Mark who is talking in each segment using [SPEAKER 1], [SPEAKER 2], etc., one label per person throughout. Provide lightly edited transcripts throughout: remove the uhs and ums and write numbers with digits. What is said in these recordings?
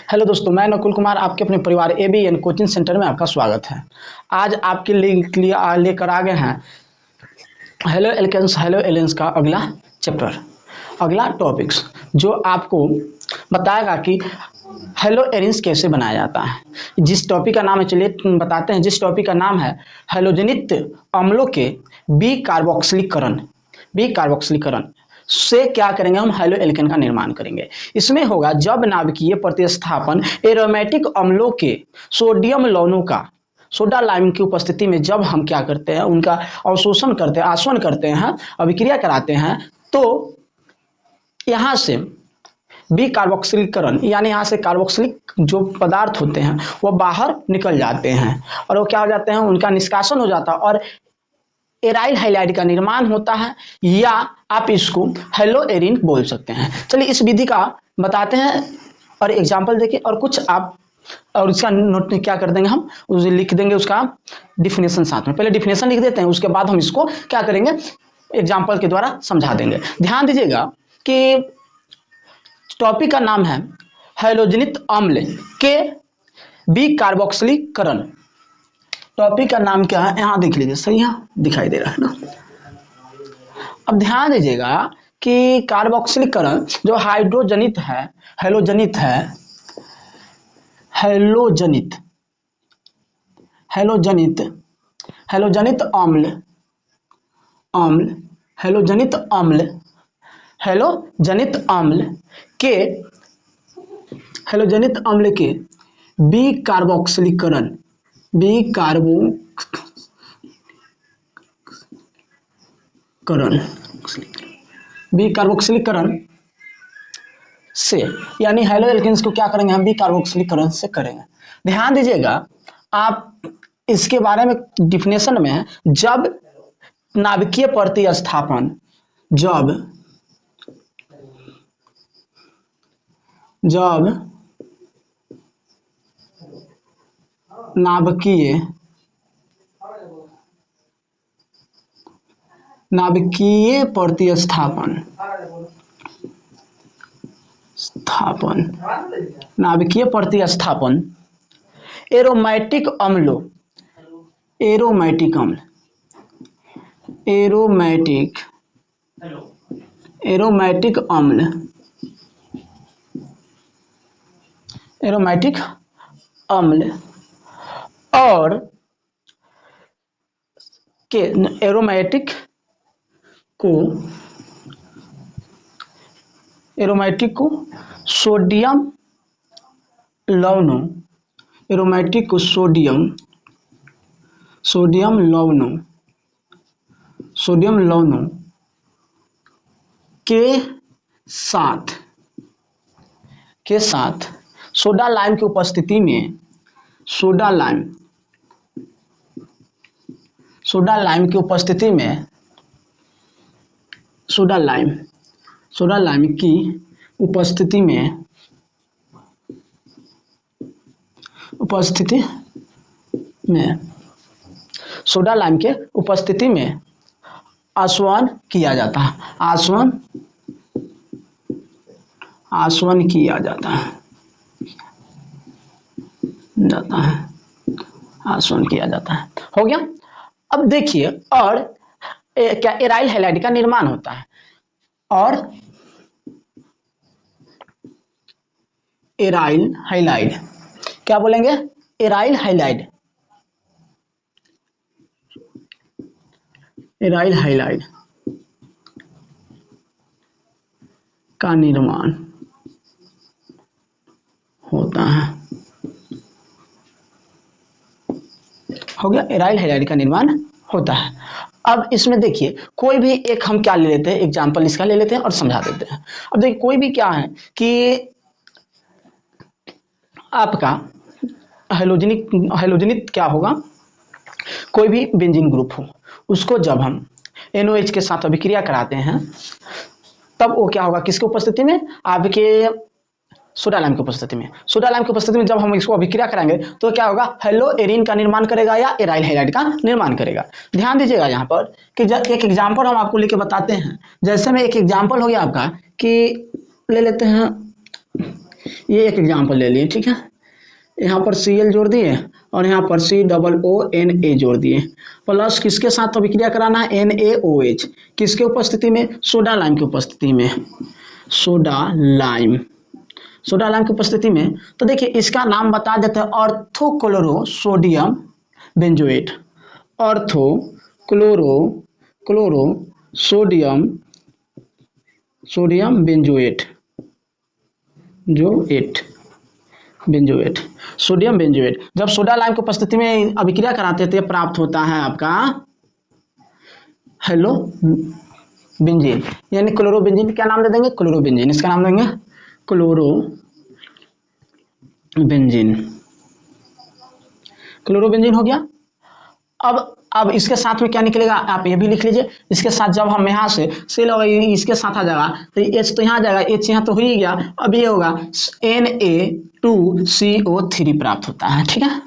[SPEAKER 1] Hello दोस्तों, मैं नकुल कुमार आपके अपने परिवार एबीएन कोचिंग सेंटर में आपका स्वागत है। आज आपके लिए लेकर आ गए हैं हेलो एल्केन्स हेलो एलियंस का अगला चैप्टर, अगला टॉपिक्स जो आपको बताएगा कि हेलो एलियंस कैसे बनाया जाता है। जिस टॉपिक का नाम है, चलिए बताते हैं। जिस टॉपिक का नाम है हैलोजेनिक अम्लों के बी कार्बोक्सिलीकरण से क्या करेंगे, हम हेलो एल्केन का निर्माण करेंगे। इसमें होगा जब नाभिकीय प्रतिस्थापन एरोमेटिक अम्लों के सोडियम लवणों का सोडा लाइम की उपस्थिति में जब हम क्या करते हैं, उनका अवशोषण करते हैं, आसवन करते हैं, अभिक्रिया कराते हैं, तो यहाँ से बी कार्बोक्सिलीकरण यानी यहाँ से कार्बोक्सिलिक जो पदार्थ होते हैं वो बाहर निकल जाते हैं और वो क्या हो जाते हैं, उनका निष्कासन हो जाता है और एराइल हैलाइड का निर्माण होता है, या आप इसको हेलो एरिन बोल सकते हैं। चलिए इस विधि का बताते हैं और एग्जांपल देखिए, और कुछ आप और इसका नोट क्या कर देंगे, हम उसे लिख देंगे, उसका डिफिनेशन साथ में। पहले डिफिनेशन लिख देते हैं, उसके बाद हम इसको क्या करेंगे, एग्जाम्पल के द्वारा समझा देंगे। ध्यान दीजिएगा कि टॉपिक का नाम है हैलोजेनिक अम्ल के बी कार्बोक्सिलीकरण। टॉपिक का नाम क्या है, यहाँ देख लीजिए, सही यहाँ दिखाई दे रहा है ना। अब ध्यान दीजिएगा कि कार्बोक्सिलीकरण जो हाइड्रोजनित है, हैलोजनित है, हैलोजनित अम्ल हैलोजनित अम्ल के बी कार्बोक्सिलीकरण से, यानी हेलो एल्केन्स को क्या करेंगे, हम बी कार्बोक्सिलीकरण से करेंगे। ध्यान दीजिएगा, आप इसके बारे में डिफिनेशन में है, जब नाभिकीय प्रतिस्थापन नाभिकीय प्रतिस्थापन एरोमेटिक अम्ल और के एरोमेटिक को सोडियम लवणों के साथ सोडा लाइम की उपस्थिति में सोडा लाइम की उपस्थिति में आसवन किया जाता है। हो गया। अब देखिए, और क्या एराइल हैलाइड का निर्माण होता है, और एराइल हैलाइड क्या बोलेंगे, एराइल हैलाइड का निर्माण होता है। हो गया, एराइल हैलाइड का निर्माण होता है। अब इसमें देखिए, कोई भी एक हम क्या ले लेते हैं, एग्जांपल इसका ले लेते हैं और समझा देते हैं। अब देखिए, कोई भी क्या है कि आपका हैलोजेनिक क्या होगा, कोई भी बेंजीन ग्रुप हो, उसको जब हम NOH के साथ अभिक्रिया कराते हैं, तब वो क्या होगा, किसकी उपस्थिति में, आपके सोडा लाइम की उपस्थिति में जब हम इसको अभिक्रिया कराएंगे तो क्या होगा, हेलो एरिन का निर्माण करेगा या एराइल हैलाइड का निर्माण करेगा। ध्यान दीजिएगा यहाँ पर कि एक एग्जांपल हम आपको लेके बताते हैं। जैसे में एक एग्जांपल हो गया आपका कि ले लेते हैं ये एक एग्जाम्पल ले लिए, ठीक है। यहाँ पर Cl जोड़ दिए और यहाँ पर COONA जोड़ दिए, प्लस किसके साथ अभिक्रिया कराना है, NaOH, किसके उपस्थिति में, सोडा लाइम की उपस्थिति में, सोडा लाइम की उपस्थिति में। तो देखिए इसका नाम बता देते हैं, orthochloro sodium benzoate, orthochloro sodium benzoate, benzoate, sodium benzoate. जब सोडा लाइम की उपस्थिति में अभिक्रिया कराते हैं तो प्राप्त होता है आपका हेलो बेंजीन, यानी क्लोरोबेंजीन। क्या नाम दे देंगे, क्लोरोबेंजीन, इसका नाम देंगे क्लोरोबेंजीन हो गया। अब इसके साथ में क्या निकलेगा, आप ये भी लिख लीजिए। इसके साथ जब हम यहाँ से इसके साथ आ जाएगा तो H तो यहाँ आ जाएगा, H यहाँ तो हो ही गया। अब ये होगा Na2CO3 प्राप्त होता है, ठीक है,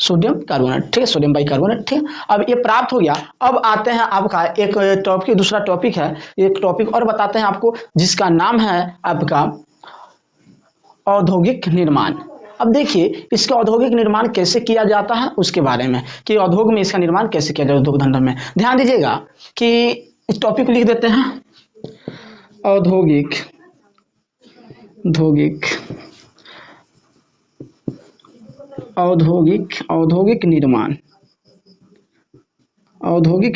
[SPEAKER 1] सोडियम कार्बोनेट, ठीक है, सोडियम बाइकार्बोनेट, ठीक है। अब ये प्राप्त हो गया। अब आते हैं आपका एक टॉपिक, दूसरा टॉपिक है, एक टॉपिक और बताते हैं आपको, जिसका नाम है आपका औद्योगिक निर्माण। अब देखिए इसका औद्योगिक निर्माण कैसे किया जाता है उसके बारे में, कि उद्योग में इसका निर्माण कैसे किया जाए, उद्योग धंधा में। ध्यान दीजिएगा कि इस टॉपिक को लिख देते हैं, औद्योगिक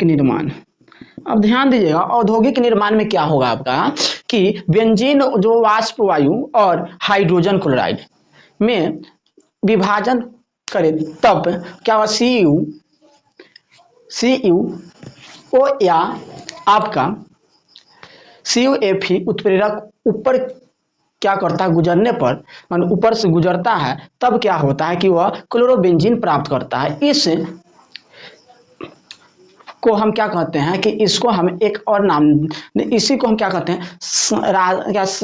[SPEAKER 1] निर्माण। अब ध्यान दीजिएगा औद्योगिक निर्माण में क्या होगा आपका, कि बेंजीन जो वाष्प वायु और हाइड्रोजन क्लोराइड में विभाजन करे तब क्या हुआ, CuO या आपका CuF उत्प्रेरक ऊपर क्या करता है, गुजरने पर, मान ऊपर से गुजरता है, तब क्या होता है कि वह क्लोरोबेंजीन प्राप्त करता है। इस को हम क्या कहते हैं, कि इसको हम एक और नाम, इसी को हम क्या कहते हैं,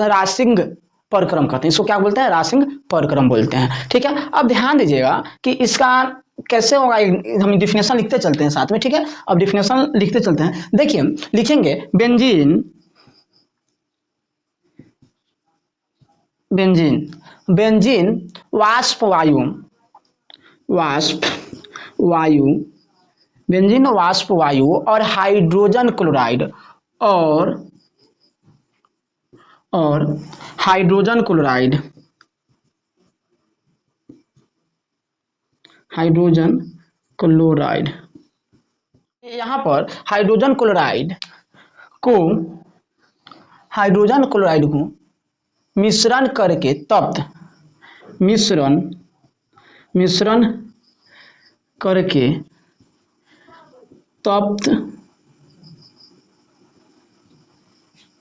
[SPEAKER 1] रासिंग परक्रम कहते हैं। इसको क्या बोलते हैं, रासिंग परक्रम बोलते हैं, ठीक है। अब ध्यान दीजिएगा कि इसका कैसे होगा, हम डिफिनेशन लिखते चलते हैं साथ में, ठीक है। अब डिफिनेशन लिखते चलते हैं। देखिए लिखेंगे बेंजीन वाष्प वायु और हाइड्रोजन क्लोराइड और हाइड्रोजन क्लोराइड, यहाँ पर हाइड्रोजन क्लोराइड को मिश्रण करके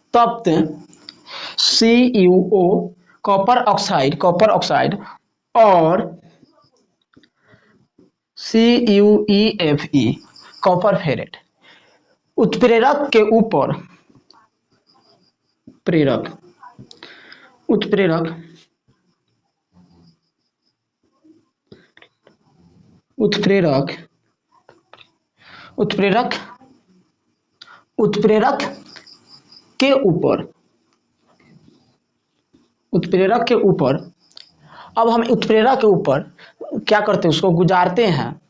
[SPEAKER 1] तप्त CuO कॉपर ऑक्साइड और CuEFe कॉपर फेरेट उत्प्रेरक के ऊपर उत्प्रेरक के ऊपर अब हम उत्प्रेरक के ऊपर क्या करते हैं, उसको गुजारते हैं,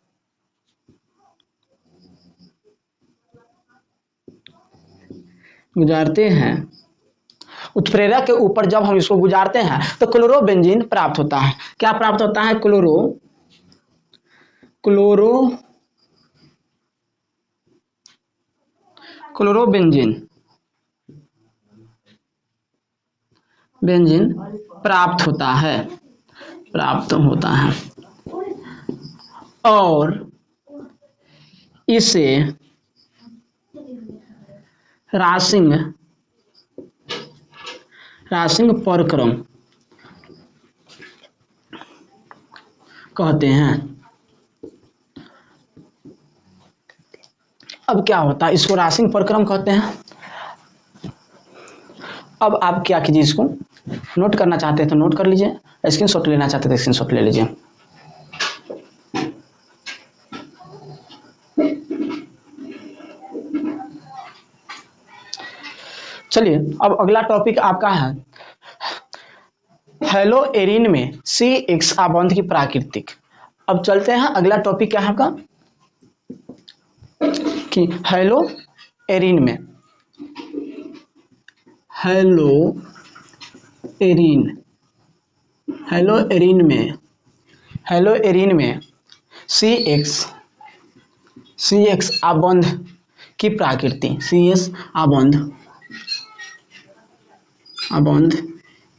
[SPEAKER 1] उत्प्रेरक के ऊपर जब हम इसको गुजारते हैं तो क्लोरोबेंजीन प्राप्त होता है। क्या प्राप्त होता है, क्लोरोबेंजीन प्राप्त होता है और इसे रासिंग परक्रम कहते हैं। अब क्या होता है, इसको रासिंग परक्रम कहते हैं। अब आप क्या कीजिए, इसको नोट करना चाहते हैं तो नोट कर लीजिए, स्क्रीनशॉट लेना चाहते हैं तो स्क्रीनशॉट ले लीजिए। चलिए अब अगला टॉपिक आपका है हेलो एरिन में CX आबंध की प्राकृतिक। अब चलते हैं, अगला टॉपिक क्या है आपका कि हेलो एरिन में, हेलो एरिन, हेलो एरिन में, हेलो एरिन में CX आबंध की प्रकृति, CS आबंध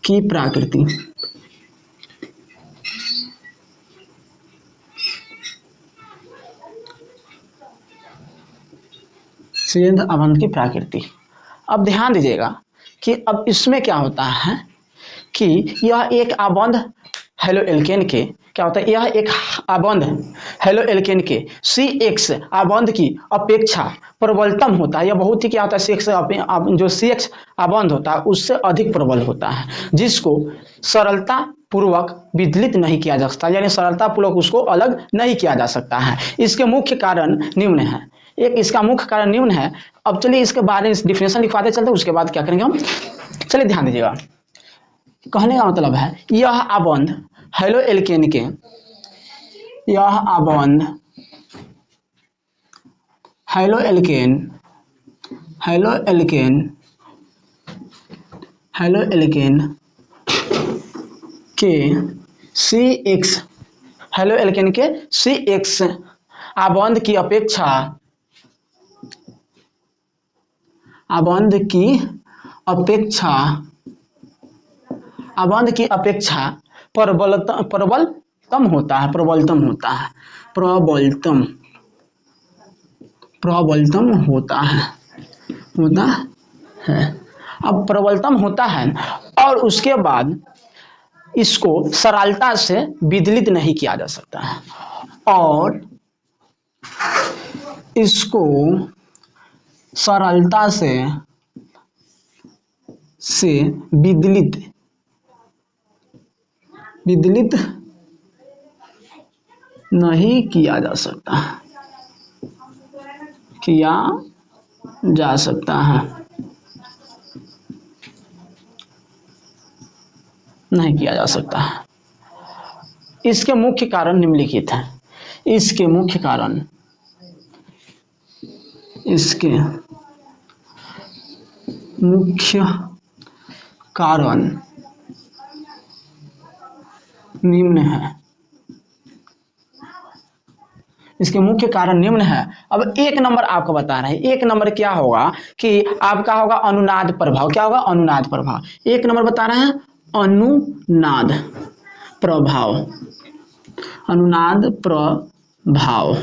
[SPEAKER 1] की प्रकृति। सीध आबंध की प्रकृति। अब ध्यान दीजिएगा कि अब इसमें क्या होता है कि यह एक आबंध हेलो एल्केन के क्या होता है, यह एक आबंध हेलो एल्केन के CX आबंध की अपेक्षा प्रबलतम होता है। यह बहुत ही क्या होता है, जो CX आबंध होता है उससे अधिक प्रबल होता है, जिसको सरलता पूर्वक विदलित नहीं किया जा सकता, यानी सरलता पूर्वक उसको अलग नहीं किया जा सकता है। इसके मुख्य कारण निम्न है, एक इसका मुख्य कारण निम्न है। अब चलिए इसके बारे में डिफिनेशन लिखवाते चलते हैं, उसके बाद क्या करेंगे हम, चलिए ध्यान दीजिएगा। कहने का मतलब है यह आबंध हेलो एल्केन के, यह आबंध haloalkane, haloalkane, haloalkane के CX, हेलो एल्केन के CX आबंध की अपेक्षा, आबंध की अपेक्षा, आबंध की अपेक्षा प्रबलतम होता है, प्रबलतम होता है, प्रबलतम, प्रबलतम होता है, होता है। अब प्रबलतम होता है और उसके बाद इसको सरलता से विदलित नहीं किया जा सकता है, और इसको सरलता से विदलित नहीं किया जा सकता, किया जा सकता है, नहीं किया जा सकता है। इसके मुख्य कारण निम्नलिखित हैं, इसके मुख्य कारण, इसके मुख्य कारण निम्न है, इसके मुख्य कारण निम्न है। अब एक नंबर आपको बता रहे हैं, एक नंबर क्या होगा कि आपका होगा अनुनाद प्रभाव। क्या होगा, अनुनाद प्रभाव। एक नंबर बता रहे हैं अनुनाद प्रभाव, अनुनाद प्रभाव,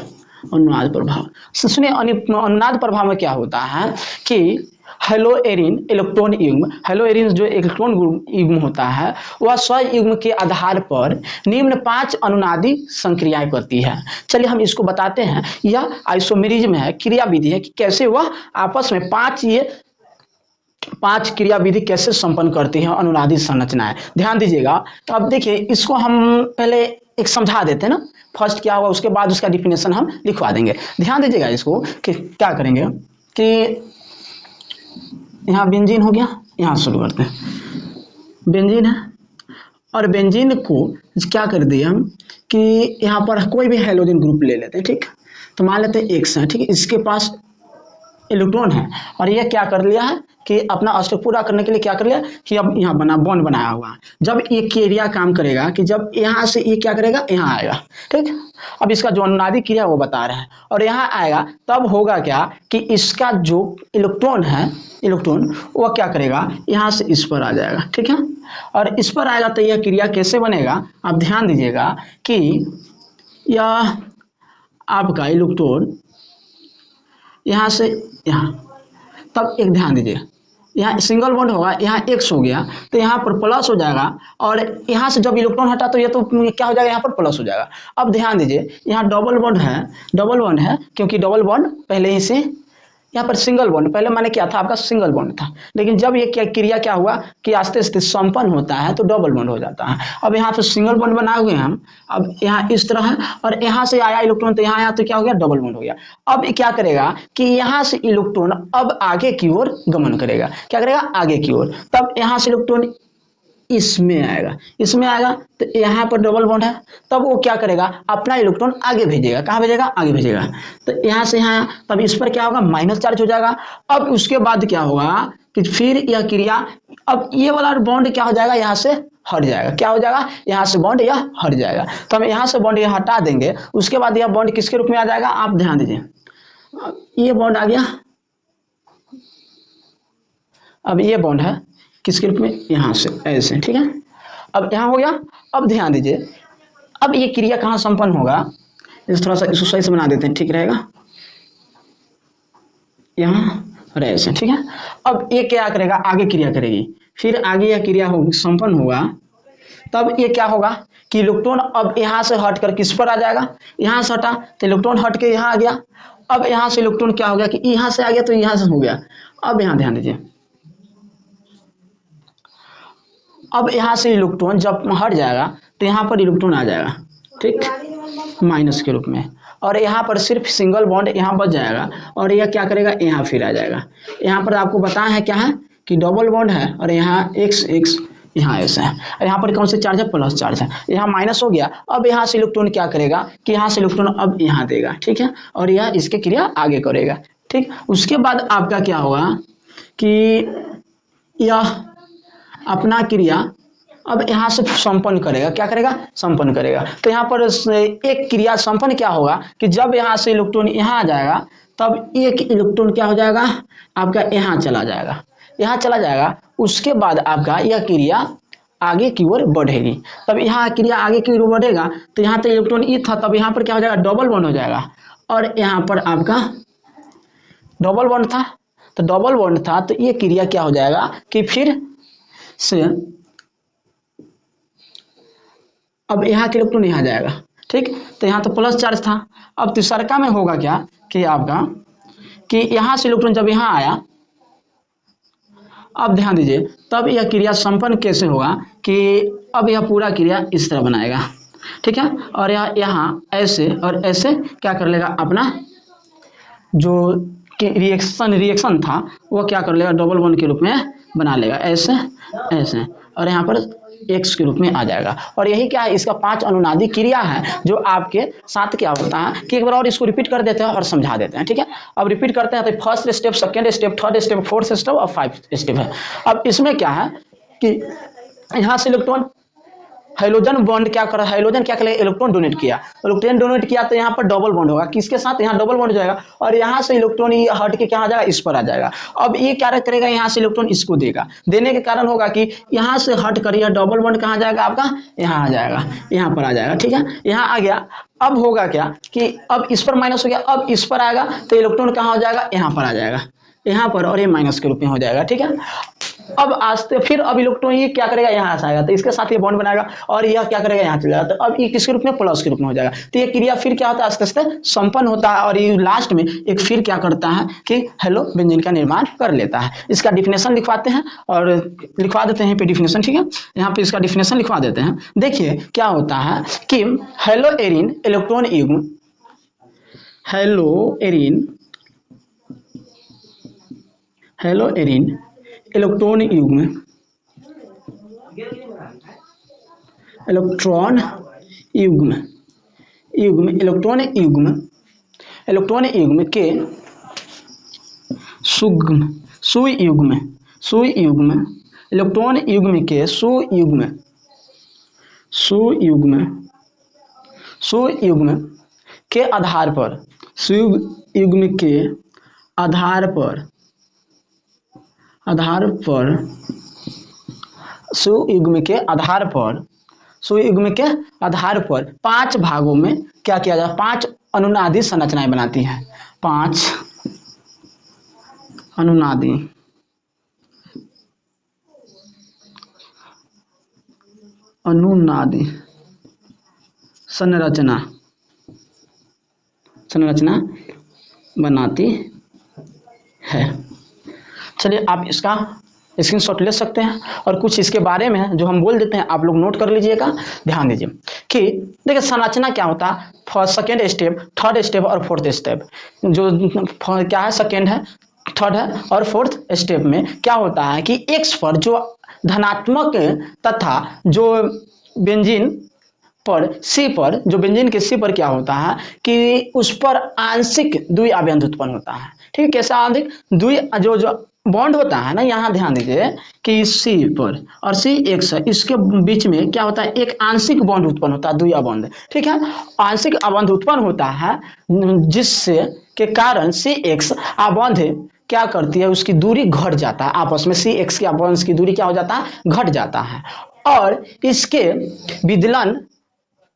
[SPEAKER 1] अनुनाद प्रभाव। सुनिए, अनुनाद प्रभाव में क्या होता है कि हेलो एरिन इलेक्ट्रॉन युग्म, हेलो एरिन जो इलेक्ट्रॉन युग्म होता है वह स्वयुग्म के आधार पर निम्न 5 अनुनादी संक्रियाएं करती है। चलिए हम इसको बताते हैं, यह आइसोमेरिज्म है, क्रिया विधि है कि कैसे वह आपस में 5 क्रिया विधि कैसे संपन्न करती है अनुनादी संरचनाएं। ध्यान दीजिएगा। तो अब देखिए इसको हम पहले एक समझा देते हैं ना, फर्स्ट क्या होगा उसके बाद उसका डिफिनेशन हम लिखवा देंगे। ध्यान दीजिएगा इसको कि क्या करेंगे कि यहाँ बेंजीन हो गया, यहाँ शुरू करते हैं। बेंजीन है और बेंजीन को क्या कर दिए हम कि यहाँ पर कोई भी हाइड्रोजन ग्रुप ले लेते हैं, ठीक। तो मान लेते हैं X है, ठीक है, इसके पास इलेक्ट्रॉन है और ये क्या कर लिया है कि अपना अष्टक पूरा करने के लिए क्या कर लिया कि अब यहाँ बॉन्ड बनाया हुआ है। जब ये क्रिया काम करेगा कि जब यहाँ से ये क्या करेगा, यहाँ आएगा, ठीक। अब इसका जो अनुनादी क्रिया वो बता रहे हैं, और यहाँ आएगा तब होगा क्या कि इसका जो इलेक्ट्रॉन है, इलेक्ट्रॉन वो क्या करेगा यहाँ से इस पर आ जाएगा, ठीक है। और इस पर आएगा तो यह क्रिया कैसे बनेगा, आप ध्यान दीजिएगा कि यह आपका इलेक्ट्रॉन यहाँ से यहाँ, तब एक ध्यान दीजिए, यहाँ सिंगल बॉन्ड होगा, यहाँ X हो गया तो यहाँ पर प्लस हो जाएगा, और यहाँ से जब इलेक्ट्रॉन हटा तो ये तो क्या हो जाएगा, यहाँ पर प्लस हो जाएगा। अब ध्यान दीजिए यहाँ डबल बॉन्ड है क्योंकि डबल बॉन्ड पहले ही से, यहाँ पर सिंगल बॉन्ड पहले माने क्या था आपका सिंगल बॉन्ड था, लेकिन जब ये क्रिया क्या हुआ कि आस्ते आस्ते संपन्न होता है तो डबल बॉन्ड हो जाता है। अब यहाँ पे सिंगल बॉन्ड बनाए हुए हैं हम, अब यहाँ इस तरह है और यहाँ से आया इलेक्ट्रॉन तो यहाँ आया तो क्या हो गया, डबल बॉन्ड हो गया। अब क्या करेगा कि यहाँ से इलेक्ट्रॉन अब आगे की ओर गमन करेगा, क्या करेगा आगे की ओर, तब यहाँ से इलेक्ट्रॉन इसमें आएगा, इसमें आएगा तो यहाँ पर डबल बॉन्ड है, तब वो क्या करेगा अपना इलेक्ट्रॉन आगे भेजेगा, कहाँ भेजेगा, आगे भेजेगा। तो यहाँ से यहाँ, तब इस पर क्या होगा माइनस चार्ज हो जाएगा। अब उसके बाद क्या होगा कि फिर यह क्रिया, अब ये वाला बॉन्ड क्या हो जाएगा यहाँ से हट जाएगा, क्या हो जाएगा यहाँ से बॉन्ड यह हट जाएगा। तो हम यहाँ से बॉन्ड यह हटा देंगे, उसके बाद यह बॉन्ड किसके रूप में आ जाएगा, आप ध्यान दीजिए, ये बॉन्ड आ गया। अब ये बॉन्ड है किसके रूप में, यहाँ से ऐसे, ठीक है। अब यहाँ हो गया। अब ध्यान दीजिए, अब ये क्रिया कहाँ संपन्न होगा, इस थोड़ा सा इसको सही से बना देते हैं, ठीक रहेगा, यहाँ और ऐसे, ठीक है। अब ये क्या करेगा, आगे क्रिया करेगी, फिर आगे यह क्रिया होगी संपन्न होगा, तब ये क्या होगा कि इलेक्ट्रॉन अब यहाँ से हट कर किस पर आ जाएगा, यहाँ से हटा तो इलेक्ट्रॉन हट के यहाँ आ गया। अब यहाँ से इलेक्ट्रॉन क्या हो गया कि यहाँ से आ गया तो यहाँ से हो गया। अब यहाँ ध्यान दीजिए, अब यहाँ से इलेक्ट्रॉन जब हट जाएगा तो यहाँ पर इलेक्ट्रॉन आ जाएगा, ठीक, माइनस के रूप में, और यहाँ पर सिर्फ सिंगल बॉन्ड यहाँ बच जाएगा, और यह क्या करेगा यहाँ फिर आ जाएगा। यहाँ पर आपको बताया है क्या है कि डबल बॉन्ड है, और यहाँ एक्स एक्स यहाँ ऐसा है, और यहाँ पर कौन से चार्ज है, प्लस चार्ज है, यहाँ माइनस हो गया। अब यहाँ से इलेक्ट्रॉन क्या करेगा कि यहाँ से इलेक्ट्रॉन अब यहाँ देगा, ठीक है, और यह इसके क्रिया आगे करेगा, ठीक। उसके बाद आपका क्या होगा कि यह अपना क्रिया अब यहाँ से संपन्न करेगा, क्या करेगा, संपन्न करेगा। तो यहाँ पर एक क्रिया संपन्न क्या होगा कि जब यहाँ से इलेक्ट्रॉन यहाँ आ जाएगा, तब एक इलेक्ट्रॉन क्या हो जाएगा आपका यहाँ चला जाएगा, यहाँ चला जाएगा। उसके बाद आपका यह क्रिया आगे की ओर बढ़ेगी, तब यहाँ क्रिया आगे की ओर बढ़ेगा तो यहाँ तो इलेक्ट्रॉन ई था, तब यहाँ पर क्या हो जाएगा डबल बॉन्ड हो जाएगा, और यहाँ पर आपका डबल बॉन्ड था, तो डबल बॉन्ड था तो ये क्रिया क्या हो जाएगा कि फिर से अब यहाँ के इलेक्ट्रॉन यहाँ जाएगा, ठीक। तो यहाँ तो प्लस चार्ज था। अब तीसरका में होगा क्या कि आपका कि यहाँ से इलेक्ट्रॉन जब यहाँ आया, अब ध्यान दीजिए, तब यह क्रिया संपन्न कैसे होगा कि अब यह पूरा क्रिया इस तरह बनाएगा, ठीक है, और यह यहाँ ऐसे और ऐसे क्या कर लेगा, अपना जो रिएक्शन था वो क्या कर लेगा डबल बॉन्ड के रूप में बना लेगा, ऐसे ऐसे, और यहाँ पर एक्स के रूप में आ जाएगा। और यही क्या है, इसका 5 अनुनादी क्रिया है, जो आपके साथ क्या होता है कि एक बार और इसको रिपीट कर देते हैं और समझा देते हैं, ठीक है। अब रिपीट करते हैं तो first step, second step, third step, fourth step और 5 स्टेप है। अब इसमें क्या है कि यहाँ से इलेक्ट्रॉन हाइड्रोजन बॉन्ड क्या कर रहा है, हाइड्रोजन क्या करेगा, इलेक्ट्रॉन डोनेट किया, इलेक्ट्रॉन डोनेट किया तो यहाँ पर डबल बॉन्ड होगा, किसके साथ, यहाँ डबल बॉन्ड हो जाएगा, और यहाँ से इलेक्ट्रॉन ये हट के क्या आ जाएगा, इस पर आ जाएगा। अब ये क्या करेगा, यहाँ से इलेक्ट्रॉन इसको देगा, देने के कारण होगा कि यहाँ से हट कर यह डबल बॉन्ड कहाँ जाएगा आपका, यहाँ आ जाएगा, यहाँ पर आ जाएगा, ठीक है, यहाँ आ गया। अब होगा क्या कि अब इस पर माइनस हो गया, अब इस पर आएगा तो इलेक्ट्रॉन कहाँ हो जाएगा, यहाँ पर आ जाएगा, यहाँ पर, और ये माइनस के रूप में हो जाएगा, ठीक है। अब आस्ते फिर अब इलेक्ट्रॉन ये क्या करेगा, यहाँ से आएगा तो इसके साथ ये बॉन्ड बनाएगा, और यह क्या करेगा, यहाँ चला जाएगा, तो अब ये किसके रूप में, प्लस के रूप में हो जाएगा। तो ये क्रिया फिर क्या होता है, आस्ते आस्ते संपन्न होता है, और ये लास्ट में एक फिर क्या करता है कि हेलो बेंजीन का निर्माण कर लेता है। इसका डिफिनेशन लिखवाते हैं और लिखवा देते हैं पे डिफिनेशन, ठीक है, यहाँ पे इसका डिफिनेशन लिखवा देते हैं। देखिए क्या होता है कि हेलो एरिन इलेक्ट्रॉन युग्म, हेलो एरिन इलेक्ट्रॉन युग्म, इलेक्ट्रॉन युग्म के सुयुग्म इलेक्ट्रॉन युग्म के सुयुग्म के आधार पर, सुयुग्म के आधार पर सुयुग्म के आधार पर 5 भागों में क्या किया जाए, 5 अनुनादी संरचनाएं बनाती हैं, 5 अनुनादी संरचना बनाती है। चलिए आप इसका स्क्रीनशॉट ले सकते हैं, और कुछ इसके बारे में जो हम बोल देते हैं आप लोग नोट कर लीजिएगा। ध्यान दीजिए कि देखिए संरचना क्या होता है, first second step, third step और फोर्थ स्टेप, जो क्या है सेकेंड है, थर्ड है और फोर्थ स्टेप में क्या होता है कि एक्स पर जो धनात्मक तथा जो बेंजीन पर सी पर, जो बेंजीन के सी पर क्या होता है कि उस पर आंशिक द्वि आबंध उत्पन्न होता है। ठीक है, कैसा आंशिक द्वि, जो जो बॉन्ड होता है ना, यहाँ ध्यान दीजिए कि सी पर और सी एक्स इसके बीच में क्या होता है, एक आंशिक बॉन्ड उत्पन्न होता है, द्वि आबंध। ठीक है, आंशिक आबंध उत्पन्न होता है जिससे के कारण सी एक्स आबंध क्या करती है, उसकी दूरी घट जाता है आपस में, सी एक्स के आबंध की दूरी क्या हो जाता है, घट जाता है। और इसके विदलन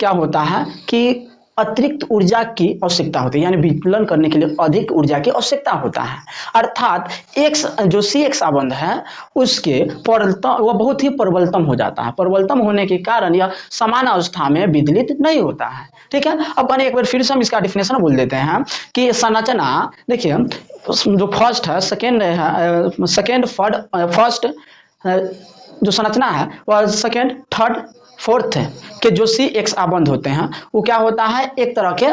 [SPEAKER 1] क्या होता है कि अतिरिक्त ऊर्जा की आवश्यकता होती है, यानी विदलन करने के लिए अधिक ऊर्जा की आवश्यकता होता है। अर्थात एक्स जो सी एक्स आबंध है उसके प्रबलतम, वह बहुत ही प्रबलतम हो जाता है। प्रबलतम होने के कारण यह समान अवस्था में विदलित नहीं होता है। ठीक है, अब अपन एक बार फिर से हम इसका डिफिनेशन बोल देते हैं कि संरचना, देखिए जो फर्स्ट है, सेकेंड है, सेकेंड फर्स्ट जो संरचना है वह सेकेंड थर्ड फोर्थ के जो सी एक्स आबंध होते हैं वो क्या होता है, एक तरह के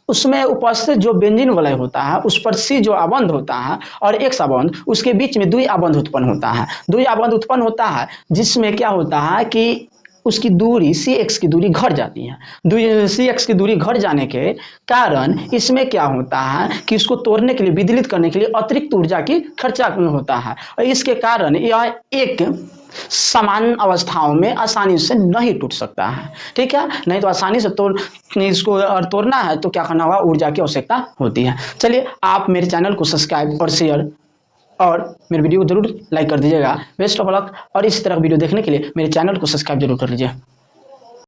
[SPEAKER 1] उसमें उपस्थित जो बेंजीन वलय होता है उस पर सी जो आबंध होता है और एक्स आबंध, उसके बीच में द्वि आबंध उत्पन्न होता है। द्वि आबंध उत्पन्न होता है जिसमें क्या होता है कि उसकी दूरी सी एक्स की दूरी घट जाती है। सी एक्स की दूरी घट जाने के कारण इसमें क्या होता है कि इसको तोड़ने के लिए, विदलित करने के लिए अतिरिक्त ऊर्जा की खर्चा होता है और इसके कारण यह एक समान अवस्थाओं में आसानी से नहीं टूट सकता है। ठीक है, नहीं तो आसानी से इसको और तोड़ना है तो क्या करना होगा, ऊर्जा की आवश्यकता होती है। चलिए, आप मेरे चैनल को सब्सक्राइब और शेयर और मेरे वीडियो को जरूर लाइक कर दीजिएगा। बेस्ट ऑफ लक, और इसी तरह वीडियो देखने के लिए मेरे चैनल को सब्सक्राइब जरूर कर लीजिए।